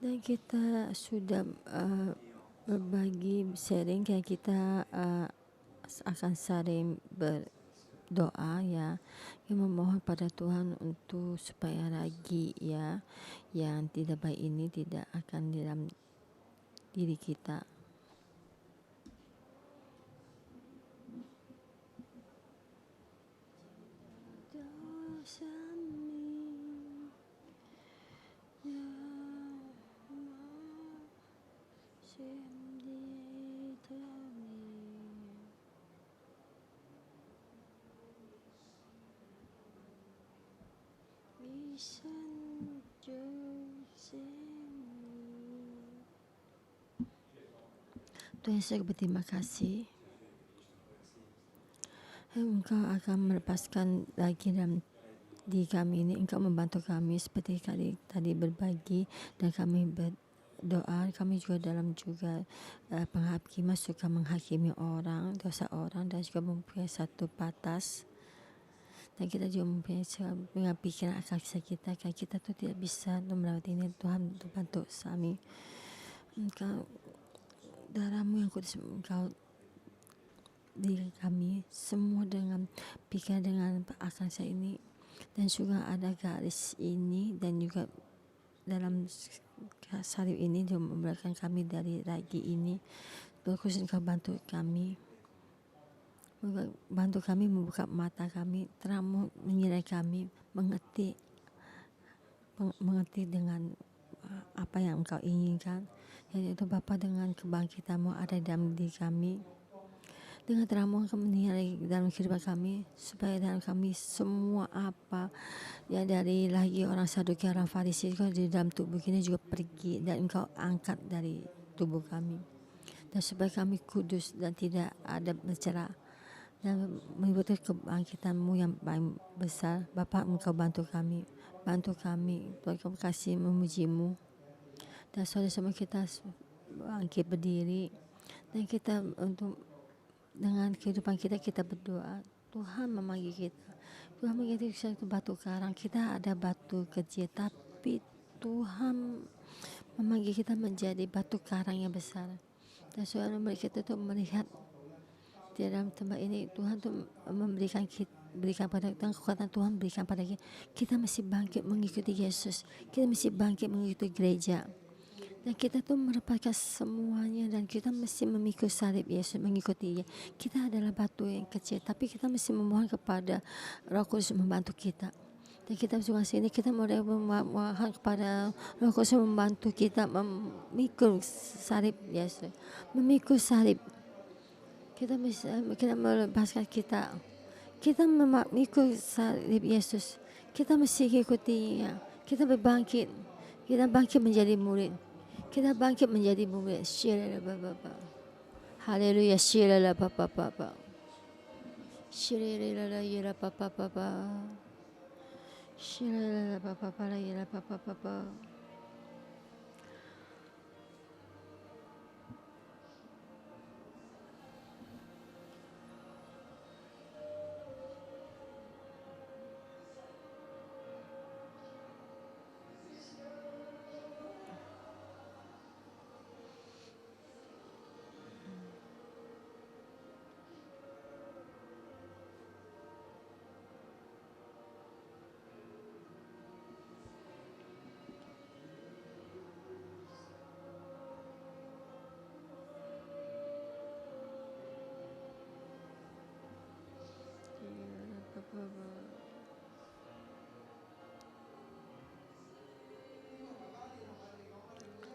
Dan kita sudah berbagi sharing, kayak kita akan saling berdoa ya, yang memohon pada Tuhan untuk supaya lagi ya yang tidak baik ini tidak akan dalam diri kita. Tuhan, saya berterima kasih. Engkau akan melepaskan lagi dalam di kami ini. Engkau membantu kami seperti tadi berbagi dan kami berdoa. Kami juga dalam juga penghakiman suka menghakimi orang, dosa orang, dan juga mempunyai satu batas. Dan kita juga mempunyai pikiran akal kita, kalau kita tuh tidak bisa melewati ini. Tuhan bantu kami. Engkau darahmu yang kudus, engkau diri kami semua dengan pikiran dengan akal saya ini, dan juga ada garis ini, dan juga dalam salib ini juga memberikan kami dari ragi ini. Khusus engkau bantu kami membuka mata kami, terang menyirai kami, mengerti dengan apa yang engkau inginkan, yaitu Bapa, dengan kebangkitanmu ada dalam diri kami, dengan terangmu engkau menyirai dalam kehidupan kami, supaya dalam kami semua apa ya dari lagi orang Saduki, orang Farisi juga di dalam tubuh ini juga pergi, dan engkau angkat dari tubuh kami, dan supaya kami kudus dan tidak ada bercelah, dan mengikuti kebangkitanmu yang paling besar. Bapa, engkau bantu kami, Tuhan, kami kasih memujimu. Dan saudara semua kita bangkit berdiri, dan kita untuk dengan kehidupan kita berdoa. Tuhan memanggil kita, Tuhan memanggil kita ke batu karang. Kita ada batu kecil, tapi Tuhan memanggil kita menjadi batu karang yang besar. Dan saudara kita tuh melihat di dalam tempat ini, Tuhan tuh berikan pada Tuhan kekuatan. Tuhan berikan pada kita masih bangkit mengikuti Yesus, kita masih bangkit mengikuti gereja, dan kita tuh melepaskan semuanya, dan kita mesti memikul salib Yesus, mengikuti Dia. Kita adalah batu yang kecil, tapi kita mesti memohon kepada Roh Kudus membantu kita. Dan kita juga sini kita memohon kepada Roh Kudus membantu kita memikul salib Yesus, memikul salib. Kita melepaskan kita memikul salib Yesus. Kita mesti ikutinya. Kita berbangkit. Kita bangkit menjadi murid. Kita bangkit menjadi murid. Haleluya. Shirala papa papa. Shirala yela papa papa. Shirala papa papa yela papa papa.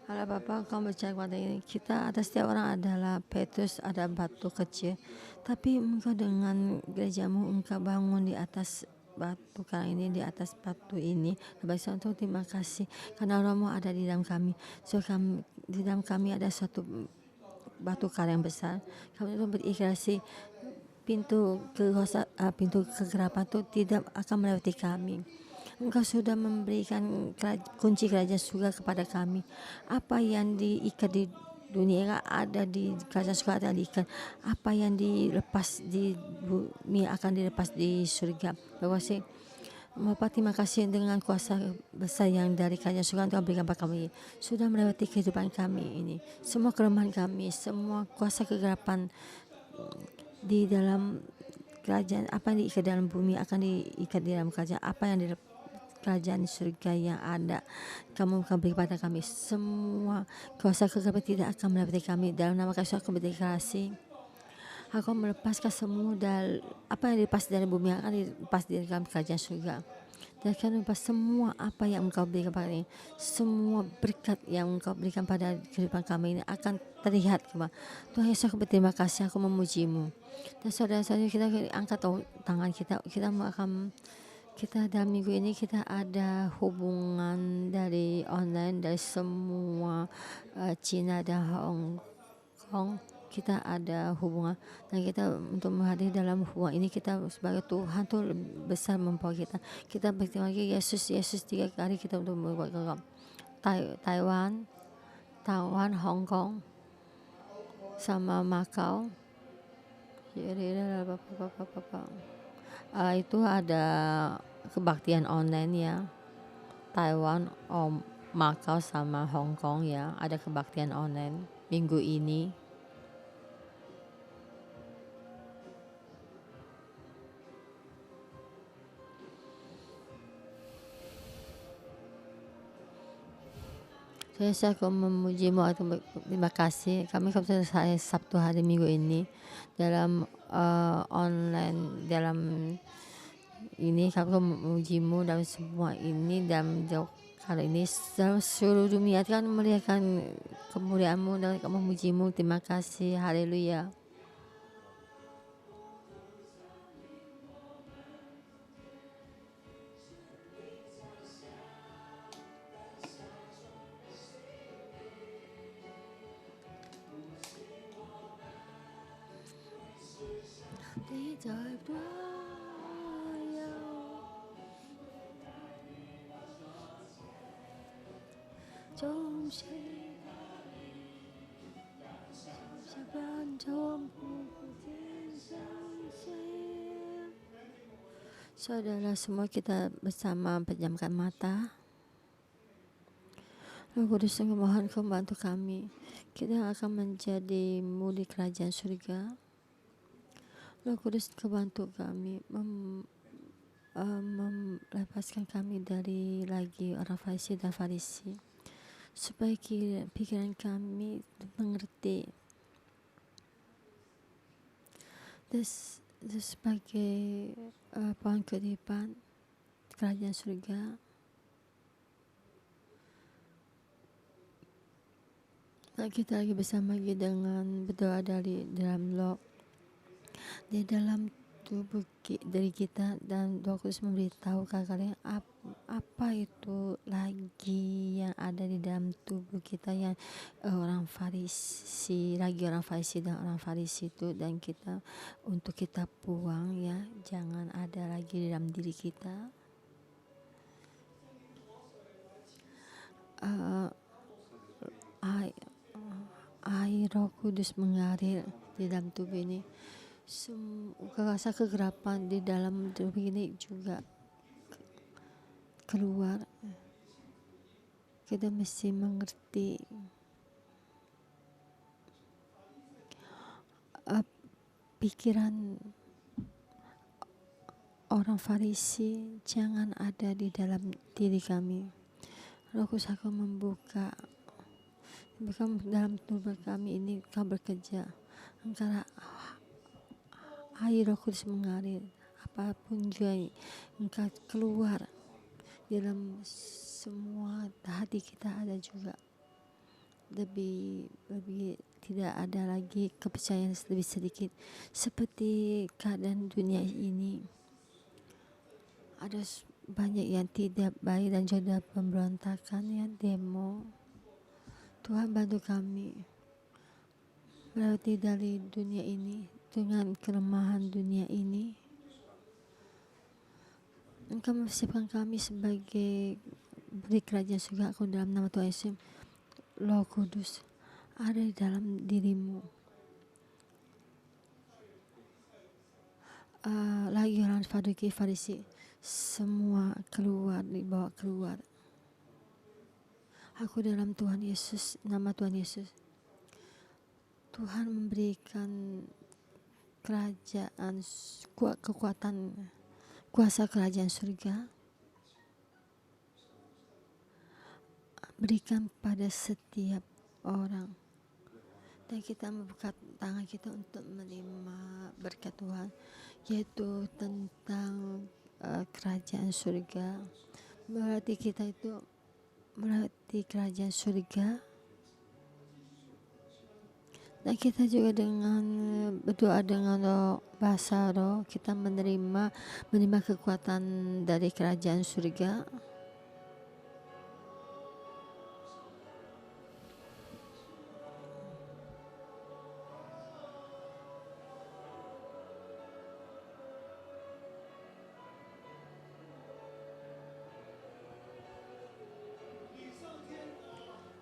Allah Bapa, Engkau berbicara kepada ini. Kita atas setiap orang adalah Petrus, ada batu kecil. Tapi Engkau dengan gerejamu, Engkau bangun di atas batu karang ini, di atas batu ini. Baik Tuhan, terima kasih karena Roh-Mu ada di dalam kami. So di dalam kami ada suatu batu karang yang besar. Kami itu berikhlasi pintu kegelapan itu tidak akan melewati kami. Engkau sudah memberikan kunci kerajaan surga kepada kami. Apa yang diikat di dunia ada di kerajaan surga, ada diikat. Apa yang dilepas di bumi akan dilepas di surga. Bapak, terima kasih dengan kuasa besar yang dari kerajaan surga Engkau berikan kepada kami. Sudah melewati kehidupan kami ini. Semua kelemahan kami, semua kuasa kegelapan di dalam kerajaan, apa yang diikat dalam bumi akan diikat di dalam kerajaan. Apa yang di kerajaan surga yang ada, kamu akan beri kepada kami. Semua kuasa kegelapan tidak akan melewati kami. Dalam nama Yesus aku berdeklarasi, aku melepaskan semua apa yang dilepas dari bumi akan dilepas dari dalam kerajaan surga. Dan akan lepas semua apa yang Engkau berikan kepada kami. Semua berkat yang Engkau berikan pada kehidupan kami ini akan terlihat. Tuhan Yesus, aku berterima kasih, aku memuji-Mu. Dan saudara-saudara, kita angkat tangan kita akan dalam minggu ini kita ada hubungan dari online dari semua Cina dan Hong Kong. Kita ada hubungan dan kita untuk menghadiri dalam hubungan ini, kita sebagai Tuhan tuh besar membawa kita berterima kasih Yesus 3 kali kita untuk membawa Taiwan, Hong Kong sama Macau. Itu ada kebaktian online ya, Taiwan, Macau sama Hong Kong ya, ada kebaktian online minggu ini. Saya akan memuji-Mu, terima kasih. Kami selesai Sabtu hari Minggu ini dalam online, dalam ini kami memuji-Mu dalam semua ini, dalam kali ini dalam seluruh dunia kan melihatkan kemuliaan-Mu dan kami memuji-Mu. Terima kasih, haleluya. Saudara semua, kita bersama pejamkan mata. Roh Kudus, mohon Kau bantu kami. Kita akan menjadi di kerajaan surga. Roh Kudus, Kau bantu kami melepaskan kami dari lagi orang Farisi dan Farisi, supaya pikiran kami mengerti sebagai pohon kehidupan kerajaan surga. Nah, kita lagi bersama lagi dengan berdoa di dalam tubuh dari kita, dan Roh Kudus memberitahu kalian apa itu lagi yang ada di dalam tubuh kita yang orang Farisi dan orang Farisi itu, dan kita untuk kita buang ya, jangan ada lagi di dalam diri kita. Air Roh Kudus mengalir di dalam tubuh ini. Rasa kegelapan di dalam tubuh ini juga keluar. Kita mesti mengerti pikiran orang Farisi jangan ada di dalam diri kami. Roh Kudus akan membuka dalam tubuh kami ini, Kau bekerja. Antara air Roh Kudus mengalir, apapun juga engkau keluar dalam semua hati kita, ada juga lebih tidak ada lagi kepercayaan lebih sedikit. Seperti keadaan dunia ini, ada banyak yang tidak baik dan juga pemberontakan ya, demo. Tuhan bantu kami melewati dari dunia ini dengan kelemahan dunia ini. Engkau mempersiapkan kami sebagai di kerajaan surga. Aku dalam nama Tuhan Yesus, Roh Kudus ada di dalam dirimu. Lagi orang Saduki, Farisi, semua keluar, dibawa keluar. Aku dalam Tuhan Yesus, nama Tuhan Yesus. Tuhan memberikan kerajaan, kekuatan, kuasa kerajaan surga, berikan pada setiap orang. Dan kita membuka tangan kita untuk menerima berkat Tuhan, yaitu tentang kerajaan surga. Berarti kita itu melatih kerajaan surga. Dan kita juga dengan berdoa dengan bahasa roh, kita menerima kekuatan dari kerajaan surga.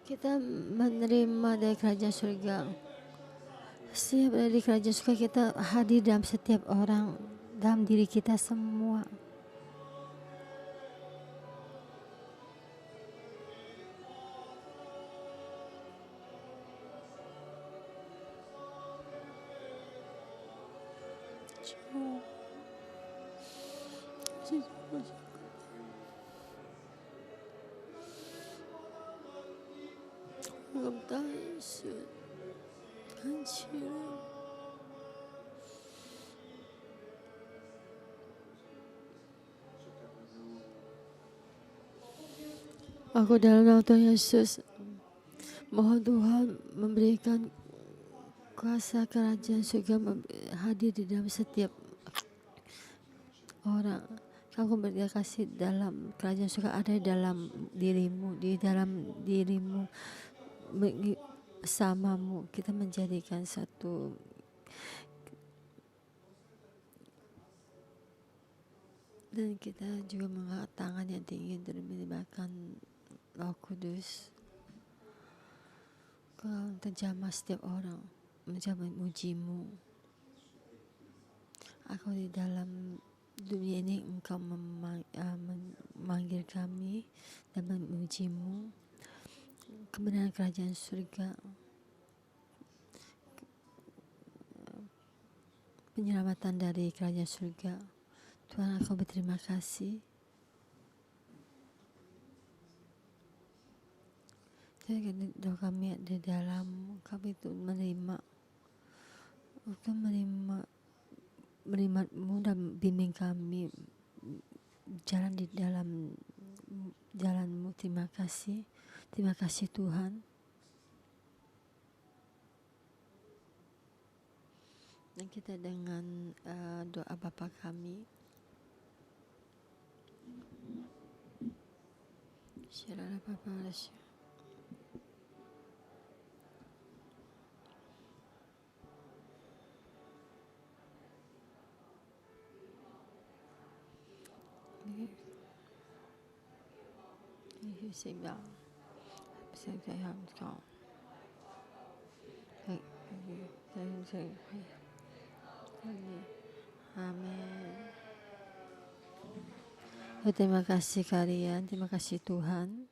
Kita menerima dari kerajaan surga. Setiap dari kerajaan surga kita hadir dalam setiap orang, dalam diri kita semua. Aku dalam nama Tuhan Yesus, mohon Tuhan memberikan kuasa kerajaan surga hadir di dalam setiap orang. Aku berterima kasih dalam kerajaan surga ada dalam dirimu, di dalam dirimu, bersamamu kita menjadikan satu. Dan kita juga mengangkat tangan yang tinggi untuk melibatkan Roh Kudus. Kau terjamah setiap orang menjadi mujimu. Aku di dalam dunia ini Engkau memanggil kami dan memujimu. Kebenaran kerajaan surga, penyelamatan dari kerajaan surga. Tuhan, aku berterima kasih. Jadi doa kami di dalam kami itu menerima dan bimbing kami jalan di dalam jalanmu. Terima kasih Tuhan. Dan kita dengan doa Bapa kami, Syarala Bapa Rasya. Sehingga saya kau amin. Terima kasih kalian, terima kasih Tuhan.